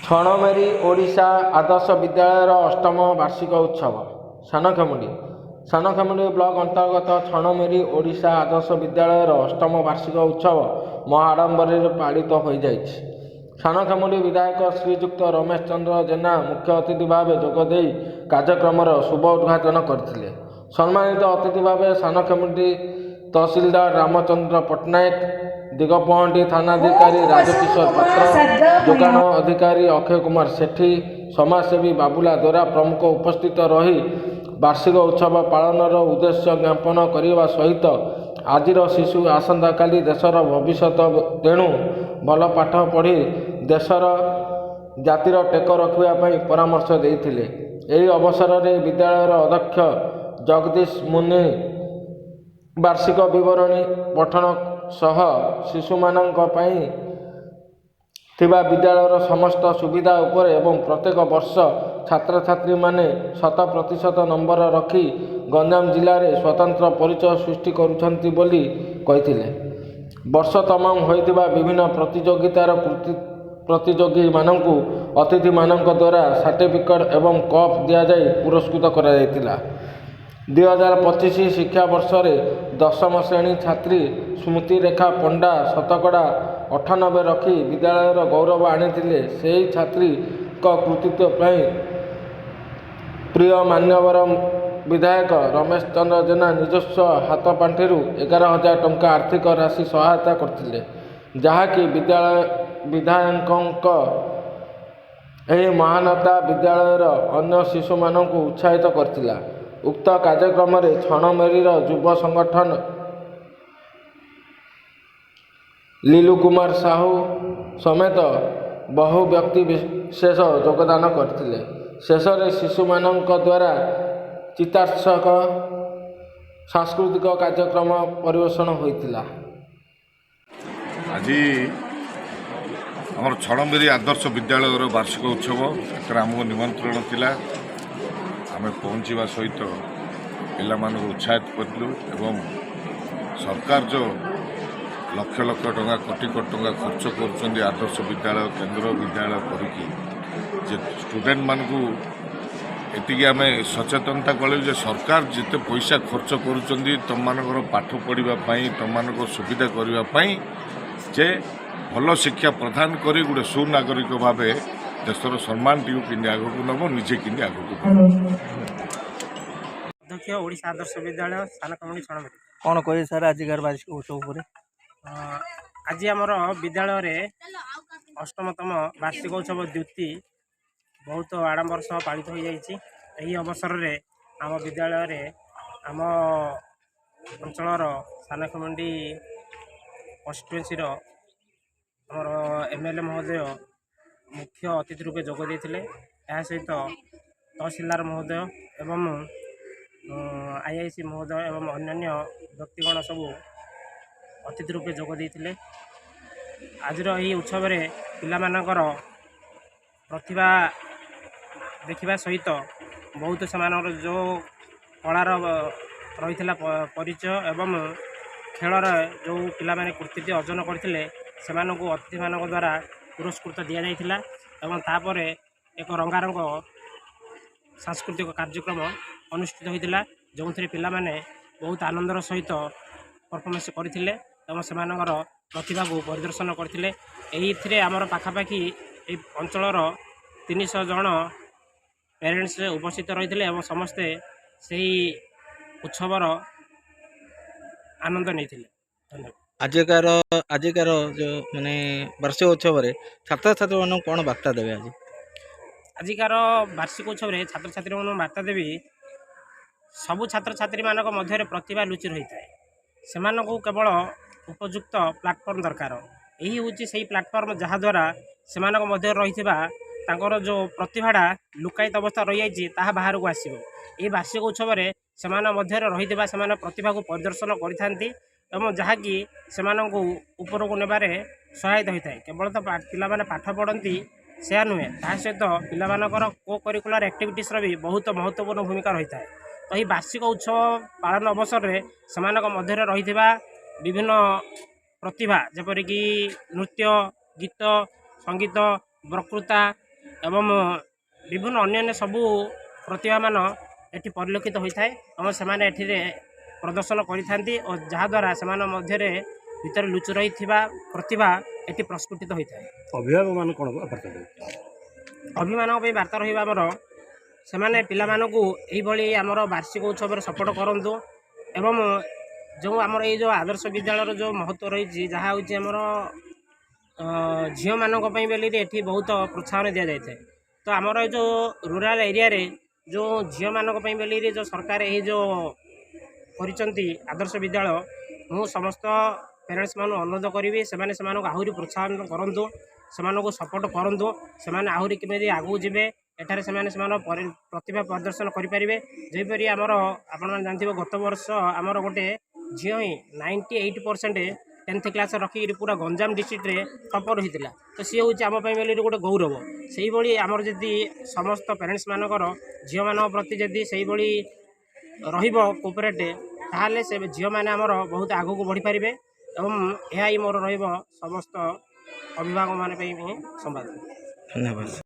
ଛଣମେରୀ ଓଡ଼ିଶା ଆଦର୍ଶ ବିଦ୍ୟାଳୟର ଅଷ୍ଟମ ବାର୍ଷିକ ଉତ୍ସବ ସାନଖେମୁଣ୍ଡି। ସାନଖେମୁଣ୍ଡି ବ୍ଲକ ଅନ୍ତର୍ଗତ ଛଣମେରୀ ଓଡ଼ିଶା ଆଦର୍ଶ ବିଦ୍ୟାଳୟର ଅଷ୍ଟମ ବାର୍ଷିକ ଉତ୍ସବ ମହା ଆଡ଼ମ୍ବରରେ ପାଳିତ ହୋଇଯାଇଛି। ସାନଖେମୁଣ୍ଡି ବିଧାୟକ ଶ୍ରୀଯୁକ୍ତ ରମେଶ ଚନ୍ଦ୍ର ଜେନା ମୁଖ୍ୟ ଅତିଥି ଭାବେ ଯୋଗଦେଇ କାର୍ଯ୍ୟକ୍ରମର ଶୁଭ ଉଦ୍ଘାଟନ କରିଥିଲେ। ସମ୍ମାନିତ ଅତିଥି ଭାବେ ସାନଖେମୁଣ୍ଡି ତହସିଲଦାର ରାମଚନ୍ଦ୍ର ପଟ୍ଟନାୟକ, ଦିଗପହଣ୍ଡି ଥାନାଧିକାରୀ ରାଜକିଶୋର ପାତ୍ର, ଯୋଗାଣ ଅଧିକାରୀ ଅକ୍ଷୟ କୁମାର ସେଠୀ, ସମାଜସେବୀ ବାବୁଲା ଦୋରା ପ୍ରମୁଖ ଉପସ୍ଥିତ ରହି ବାର୍ଷିକ ଉତ୍ସବ ପାଳନର ଉଦ୍ଦେଶ୍ୟ ଜ୍ଞାପନ କରିବା ସହିତ ଆଜିର ଶିଶୁ ଆସନ୍ତାକାଲି ଦେଶର ଭବିଷ୍ୟତ, ତେଣୁ ଭଲ ପାଠ ପଢ଼ି ଦେଶର ଜାତିର ଟେକ ରଖିବା ପାଇଁ ପରାମର୍ଶ ଦେଇଥିଲେ। ଏହି ଅବସରରେ ବିଦ୍ୟାଳୟର ଅଧ୍ୟକ୍ଷ ଜଗଦୀଶ ମୁନି ବାର୍ଷିକ ବିବରଣୀ ପଠନ ସହ ଶିଶୁମାନଙ୍କ ପାଇଁ ଥିବା ବିଦ୍ୟାଳୟର ସମସ୍ତ ସୁବିଧା ଉପରେ ଏବଂ ପ୍ରତ୍ୟେକ ବର୍ଷ ଛାତ୍ରଛାତ୍ରୀମାନେ 100% ନମ୍ବର ରଖି ଗଞ୍ଜାମ ଜିଲ୍ଲାରେ ସ୍ୱତନ୍ତ୍ର ପରିଚୟ ସୃଷ୍ଟି କରୁଛନ୍ତି ବୋଲି କହିଥିଲେ। ବର୍ଷ ତମାମ ହୋଇଥିବା ବିଭିନ୍ନ ପ୍ରତିଯୋଗିତାର ପ୍ରତିଯୋଗୀମାନଙ୍କୁ ଅତିଥିମାନଙ୍କ ଦ୍ୱାରା ସାର୍ଟିଫିକେଟ୍ ଏବଂ କପ୍ ଦିଆଯାଇ ପୁରସ୍କୃତ କରାଯାଇଥିଲା। 2025 ଶିକ୍ଷାବର୍ଷରେ ଦଶମ ଶ୍ରେଣୀ ଛାତ୍ରୀ ସ୍ମୃତିରେଖା ପଣ୍ଡା ଶତକଡ଼ା 98 ରଖି ବିଦ୍ୟାଳୟର ଗୌରବ ଆଣିଥିଲେ। ସେହି ଛାତ୍ରୀଙ୍କ କୃତିତ୍ୱ ପାଇଁ ପ୍ରିୟ ମାନ୍ୟବର ବିଧାୟକ ରମେଶ ଚନ୍ଦ୍ର ଜେନା ନିଜସ୍ୱ ହାତ ପାଣ୍ଠିରୁ 11,000 ଟଙ୍କା ଆର୍ଥିକ ରାଶି ସହାୟତା କରିଥିଲେ, ଯାହାକି ବିଧାୟକଙ୍କ ଏହି ମହାନତା ବିଦ୍ୟାଳୟର ଅନ୍ୟ ଶିଶୁମାନଙ୍କୁ ଉତ୍ସାହିତ କରିଥିଲା। ଉକ୍ତ କାର୍ଯ୍ୟକ୍ରମରେ ଛଣମେରୀର ଯୁବ ସଂଗଠନ ଲିଲୁ କୁମାର ସାହୁ ସମେତ ବହୁ ବ୍ୟକ୍ତି ବିଶେଷ ଯୋଗଦାନ କରିଥିଲେ। ଶେଷରେ ଶିଶୁମାନଙ୍କ ଦ୍ୱାରା ଚିତ୍ତାକର୍ଷକ ସାଂସ୍କୃତିକ କାର୍ଯ୍ୟକ୍ରମ ପରିବେଷଣ ହୋଇଥିଲା। ଆଜି ଆମର ଛଣମେରୀ ଆଦର୍ଶ ବିଦ୍ୟାଳୟର ବାର୍ଷିକ ଉତ୍ସବ, ଏଥିରେ ଆମକୁ ନିମନ୍ତ୍ରଣ ଥିଲା। ଆମେ ପହଞ୍ଚିବା ସହିତ ପିଲାମାନଙ୍କୁ ଉତ୍ସାହିତ କରିଲୁ ଏବଂ ସରକାର ଯେଉଁ ଲକ୍ଷ ଲକ୍ଷ ଟଙ୍କା, କୋଟି କୋଟି ଟଙ୍କା ଖର୍ଚ୍ଚ କରୁଛନ୍ତି ଆଦର୍ଶ ବିଦ୍ୟାଳୟ, କେନ୍ଦ୍ର ବିଦ୍ୟାଳୟ କରିକି, ଯେ ଷ୍ଟୁଡେଣ୍ଟମାନଙ୍କୁ ଏତିକି ଆମେ ସଚେତନତା କଲୁ ଯେ ସରକାର ଯେତେ ପଇସା ଖର୍ଚ୍ଚ କରୁଛନ୍ତି ତୁମମାନଙ୍କର ପାଠ ପଢ଼ିବା ପାଇଁ, ତୁମମାନଙ୍କର ସୁବିଧା କରିବା ପାଇଁ, ଯେ ଭଲ ଶିକ୍ଷା ପ୍ରଦାନ କରି ଗୋଟେ ସୁନାଗରିକ ଭାବେ ଦେଶର ସମ୍ମାନଟିକୁ କେମିତି ଆଗକୁ ନେବ, ନିଜେ କେମିତି ଆଗକୁ ନେବ। ଅଧ୍ୟକ୍ଷ ଓଡ଼ିଶା ଆଦର୍ଶ ବିଦ୍ୟାଳୟ ସାନଖେମୁଣ୍ଡି ଛଣମେରୀ। କ'ଣ କହିବେ ସାର୍ ଆଜିକାର ବାର୍ଷିକ ଉତ୍ସବ ଉପରେ? ଆଜି ଆମର ବିଦ୍ୟାଳୟରେ ଅଷ୍ଟମତମ ବାର୍ଷିକ ଉତ୍ସବ ଦ୍ୱିତୀ ବହୁତ ଆଡ଼ମ୍ବର ସହ ପାଳିତ ହୋଇଯାଇଛି। ଏହି ଅବସରରେ ଆମ ବିଦ୍ୟାଳୟରେ ଆମ ଅଞ୍ଚଳର ସାନଖେମୁଣ୍ଡି କନଷ୍ଟିଟ୍ୟୁଏନ୍ସିର ଆମର MLA ମହୋଦୟ ମୁଖ୍ୟ ଅତିଥି ରୂପେ ଯୋଗ ଦେଇଥିଲେ। ଏହା ସହିତ ତହସିଲଦାର ମହୋଦୟ ଏବଂ IIC ମହୋଦୟ ଏବଂ ଅନ୍ୟାନ୍ୟ ବ୍ୟକ୍ତିଗଣ ସବୁ ଅତିଥି ରୂପେ ଯୋଗ ଦେଇଥିଲେ। ଆଜିର ଏହି ଉତ୍ସବରେ ପିଲାମାନଙ୍କର ପ୍ରତିଭା ଦେଖିବା ସହିତ ବହୁତ ସେମାନଙ୍କର ଯେଉଁ କଳାର ରହିଥିଲା ପରିଚୟ ଏବଂ ଖେଳରେ ଯେଉଁ ପିଲାମାନେ କୃତିତ୍ୱ ଅର୍ଜନ କରିଥିଲେ ସେମାନଙ୍କୁ ଅତିଥିମାନଙ୍କ ଦ୍ୱାରା ପୁରସ୍କୃତ ଦିଆଯାଇଥିଲା ଏବଂ ତାପରେ ଏକ ରଙ୍ଗାରଙ୍ଗ ସାଂସ୍କୃତିକ କାର୍ଯ୍ୟକ୍ରମ ଅନୁଷ୍ଠିତ ହୋଇଥିଲା, ଯେଉଁଥିରେ ପିଲାମାନେ ବହୁତ ଆନନ୍ଦର ସହିତ ପରଫର୍ମାନ୍ସ କରିଥିଲେ ଏବଂ ସେମାନଙ୍କର ପ୍ରତିଭାକୁ ପରିଦର୍ଶନ କରିଥିଲେ। ଏଇଥିରେ ଆମର ପାଖାପାଖି ଏହି ଅଞ୍ଚଳର 300 ଜଣ ପ୍ୟାରେଣ୍ଟସ୍ ଉପସ୍ଥିତ ରହିଥିଲେ ଏବଂ ସମସ୍ତେ ସେହି ଉତ୍ସବର ଆନନ୍ଦ ନେଇଥିଲେ। ଧନ୍ୟବାଦ। ଆଜିକାର ଯେଉଁ ମାନେ ବାର୍ଷିକ ଉତ୍ସବରେ ଛାତ୍ରଛାତ୍ରୀମାନଙ୍କୁ କ'ଣ ବାର୍ତ୍ତା ଦେବେ? ଆଜିକାର ବାର୍ଷିକ ଉତ୍ସବରେ ଛାତ୍ରଛାତ୍ରୀମାନଙ୍କୁ ବାର୍ତ୍ତା ଦେବି, ସବୁ ଛାତ୍ରଛାତ୍ରୀମାନଙ୍କ ମଧ୍ୟରେ ପ୍ରତିଭା ଲୁଚି ରହିଥାଏ। ସେମାନଙ୍କୁ କେବଳ ଉପଯୁକ୍ତ ପ୍ଲାଟଫର୍ମ ଦରକାର। ଏହି ହେଉଛି ସେହି ପ୍ଲାଟଫର୍ମ ଯାହାଦ୍ୱାରା ସେମାନଙ୍କ ମଧ୍ୟରେ ରହିଥିବା ତାଙ୍କର ଯେଉଁ ପ୍ରତିଭାଟା ଲୁକାୟିତ ଅବସ୍ଥା ରହିଯାଇଛି ତାହା ବାହାରକୁ ଆସିବ। ଏହି ବାର୍ଷିକ ଉତ୍ସବରେ ସେମାନଙ୍କ ମଧ୍ୟରେ ରହିଥିବା ସେମାନେ ପ୍ରତିଭାକୁ ପରିଦର୍ଶନ କରିଥାନ୍ତି ଏବଂ ଯାହାକି ସେମାନଙ୍କୁ ଉପରକୁ ନେବାରେ ସହାୟତା ହୋଇଥାଏ। କେବଳ ତ ପିଲାମାନେ ପାଠ ପଢ଼ନ୍ତି ସେୟା ନୁହେଁ, ତାହା ସହିତ ପିଲାମାନଙ୍କର କୋ-କରିକୁଲାର ଆକ୍ଟିଭିଟିସ୍ର ବି ବହୁତ ମହତ୍ତ୍ୱପୂର୍ଣ୍ଣ ଭୂମିକା ରହିଥାଏ। ତ ଏହି ବାର୍ଷିକ ଉତ୍ସବ ପାଳନ ଅବସରରେ ସେମାନଙ୍କ ମଧ୍ୟରେ ରହିଥିବା ବିଭିନ୍ନ ପ୍ରତିଭା ଯେପରିକି ନୃତ୍ୟ, ଗୀତ, ସଙ୍ଗୀତ, ବକ୍ତୃତା ଏବଂ ବିଭିନ୍ନ ଅନ୍ୟାନ୍ୟ ସବୁ ପ୍ରତିଭାମାନ ଏଠି ପରିଲକ୍ଷିତ ହୋଇଥାଏ ଏବଂ ସେମାନେ ଏଠିରେ ପ୍ରଦର୍ଶନ କରିଥାନ୍ତି ଓ ଯାହାଦ୍ୱାରା ସେମାନଙ୍କ ମଧ୍ୟରେ ଭିତରେ ଲୁଚି ରହିଥିବା ପ୍ରତିଭା ଏଠି ପ୍ରସ୍ଫୁଟିତ ହୋଇଥାଏ। ଅଭିଭାବକମାନେ କ'ଣ ବାର୍ତ୍ତା ଦେବେ? ଅଭିମାନଙ୍କ ପାଇଁ ବାର୍ତ୍ତା ରହିବା ଆମର ସେମାନେ ପିଲାମାନଙ୍କୁ ଏଇଭଳି ଆମର ବାର୍ଷିକ ଉତ୍ସବରେ ସପୋର୍ଟ କରନ୍ତୁ ଏବଂ ଯେଉଁ ଆମର ଏଇ ଯେଉଁ ଆଦର୍ଶ ବିଦ୍ୟାଳୟର ଯେଉଁ ମହତ୍ତ୍ୱ ରହିଛି ଯାହା ହେଉଛି ଆମର ଝିଅମାନଙ୍କ ପାଇଁ ବୋଲି ଏଠି ବହୁତ ପ୍ରୋତ୍ସାହନ ଦିଆଯାଇଥାଏ। ତ ଆମର ଏଇ ଯେଉଁ ରୁରାଲ୍ ଏରିଆରେ ଯେଉଁ ଝିଅମାନଙ୍କ ପାଇଁ ବୋଲି ଯେଉଁ ସରକାର ଏହି ଯେଉଁ କରିଛନ୍ତି ଆଦର୍ଶ ବିଦ୍ୟାଳୟ, ମୁଁ ସମସ୍ତ ପ୍ୟାରେଣ୍ଟସ୍ମାନଙ୍କୁ ଅନୁରୋଧ କରିବି ସେମାନେ ସେମାନଙ୍କୁ ଆହୁରି ପ୍ରୋତ୍ସାହନ କରନ୍ତୁ, ସେମାନଙ୍କୁ ସପୋର୍ଟ କରନ୍ତୁ, ସେମାନେ ଆହୁରି କେମିତି ଆଗକୁ ଯିବେ, ଏଠାରେ ସେମାନେ ସେମାନଙ୍କ ପ୍ରତିଭା ପ୍ରଦର୍ଶନ କରିପାରିବେ। ଯେପରି ଆମର ଆପଣମାନେ ଜାଣିଥିବେ ଗତ ବର୍ଷ ଆମର ଗୋଟେ ଝିଅ ହିଁ 98% 10th କ୍ଲାସ୍ ରଖିକି ପୁରା ଗଞ୍ଜାମ ଡିଷ୍ଟ୍ରିକ୍ଟରେ ଟପର୍ ହୋଇଥିଲା। ତ ସିଏ ହେଉଛି ଆମ ପାଇଁ ବୋଲି ଗୋଟେ ଗୌରବ। ସେଇଭଳି ଆମର ଯଦି ସମସ୍ତ ପ୍ୟାରେଣ୍ଟସ୍ମାନଙ୍କର ଝିଅମାନଙ୍କ ପ୍ରତି ଯଦି ସେଇଭଳି ରହିବ କୋପରେଟ୍, ତାହେଲେ ସେ ଝିଅମାନେ ଆମର ବହୁତ ଆଗକୁ ବଢ଼ିପାରିବେ ଏବଂ ଏହା ହିଁ ମୋର ରହିବ ସମସ୍ତ ଅଭିଭାବକମାନଙ୍କ ପାଇଁ ସମ୍ବାଦ। ଧନ୍ୟବାଦ।